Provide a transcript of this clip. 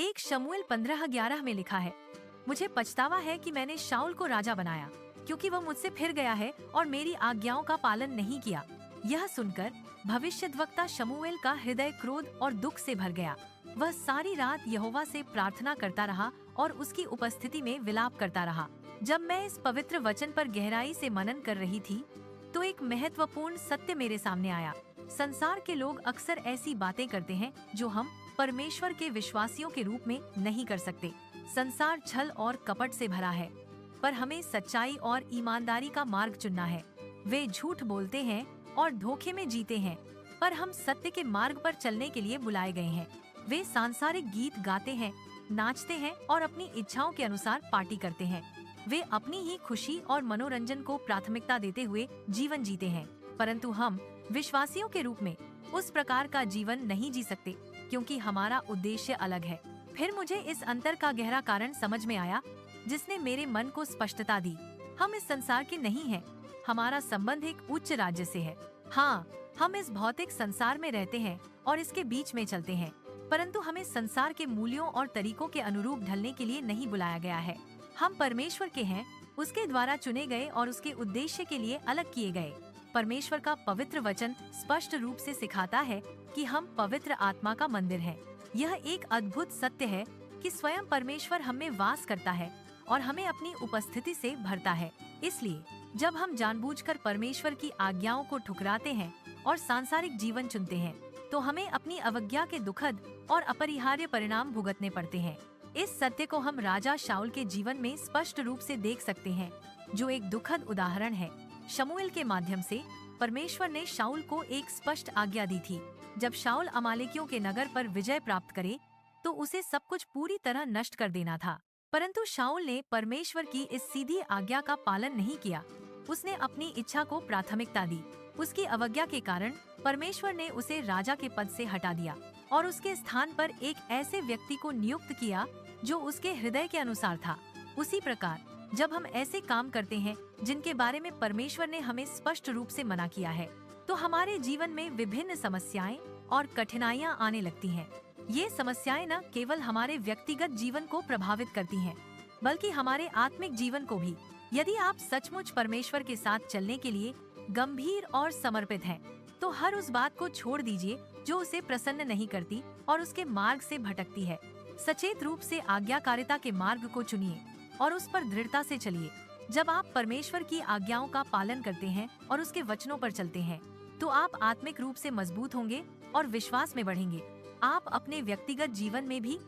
एक शमूएल 15:11 में लिखा है, मुझे पछतावा है कि मैंने शाऊल को राजा बनाया, क्योंकि वह मुझसे फिर गया है और मेरी आज्ञाओं का पालन नहीं किया। यह सुनकर भविष्यद्वक्ता शमूएल का हृदय क्रोध और दुख से भर गया। वह सारी रात यहोवा से प्रार्थना करता रहा और उसकी उपस्थिति में विलाप करता रहा। जब मैं इस पवित्र वचन पर गहराई से मनन कर रही थी, तो एक महत्वपूर्ण सत्य मेरे सामने आया। संसार के लोग अक्सर ऐसी बातें करते हैं जो हम परमेश्वर के विश्वासियों के रूप में नहीं कर सकते। संसार छल और कपट से भरा है, पर हमें सच्चाई और ईमानदारी का मार्ग चुनना है। वे झूठ बोलते हैं और धोखे में जीते हैं, पर हम सत्य के मार्ग पर चलने के लिए बुलाए गए हैं। वे सांसारिक गीत गाते हैं, नाचते हैं और अपनी इच्छाओं के अनुसार पार्टी करते हैं। वे अपनी ही खुशी और मनोरंजन को प्राथमिकता देते हुए जीवन जीते हैं, परंतु हम विश्वासियों के रूप में उस प्रकार का जीवन नहीं जी सकते, क्योंकि हमारा उद्देश्य अलग है। फिर मुझे इस अंतर का गहरा कारण समझ में आया, जिसने मेरे मन को स्पष्टता दी। हम इस संसार के नहीं हैं। हमारा संबंध एक उच्च राज्य से है। हाँ, हम इस भौतिक संसार में रहते हैं और इसके बीच में चलते हैं, परंतु हमें संसार के मूल्यों और तरीकों के अनुरूप ढलने के लिए नहीं बुलाया गया है। हम परमेश्वर के हैं, उसके द्वारा चुने गए और उसके उद्देश्य के लिए अलग किए गए। परमेश्वर का पवित्र वचन स्पष्ट रूप से सिखाता है कि हम पवित्र आत्मा का मंदिर हैं। यह एक अद्भुत सत्य है कि स्वयं परमेश्वर हम में वास करता है और हमें अपनी उपस्थिति से भरता है। इसलिए जब हम जानबूझकर परमेश्वर की आज्ञाओं को ठुकराते हैं और सांसारिक जीवन चुनते हैं, तो हमें अपनी अवज्ञा के दुखद और अपरिहार्य परिणाम भुगतने पड़ते हैं। इस सत्य को हम राजा शाऊल के जीवन में स्पष्ट रूप से देख सकते हैं, जो एक दुखद उदाहरण है। शमूएल के माध्यम से परमेश्वर ने शाऊल को एक स्पष्ट आज्ञा दी थी। जब शाऊल अमालेकियों के नगर पर विजय प्राप्त करे, तो उसे सब कुछ पूरी तरह नष्ट कर देना था। परंतु शाऊल ने परमेश्वर की इस सीधी आज्ञा का पालन नहीं किया। उसने अपनी इच्छा को प्राथमिकता दी। उसकी अवज्ञा के कारण परमेश्वर ने उसे राजा के पद से हटा दिया और उसके स्थान पर एक ऐसे व्यक्ति को नियुक्त किया जो उसके हृदय के अनुसार था। उसी प्रकार जब हम ऐसे काम करते हैं जिनके बारे में परमेश्वर ने हमें स्पष्ट रूप से मना किया है, तो हमारे जीवन में विभिन्न समस्याएं और कठिनाइयां आने लगती हैं। ये समस्याएं न केवल हमारे व्यक्तिगत जीवन को प्रभावित करती हैं, बल्कि हमारे आत्मिक जीवन को भी। यदि आप सचमुच परमेश्वर के साथ चलने के लिए गंभीर और समर्पित हैं, तो हर उस बात को छोड़ दीजिए जो उसे प्रसन्न नहीं करती और उसके मार्ग से भटकती है। सचेत रूप से आज्ञाकारिता के मार्ग को चुनिए और उस पर दृढ़ता से चलिए। जब आप परमेश्वर की आज्ञाओं का पालन करते हैं और उसके वचनों पर चलते हैं, तो आप आत्मिक रूप से मजबूत होंगे और विश्वास में बढ़ेंगे। आप अपने व्यक्तिगत जीवन में भी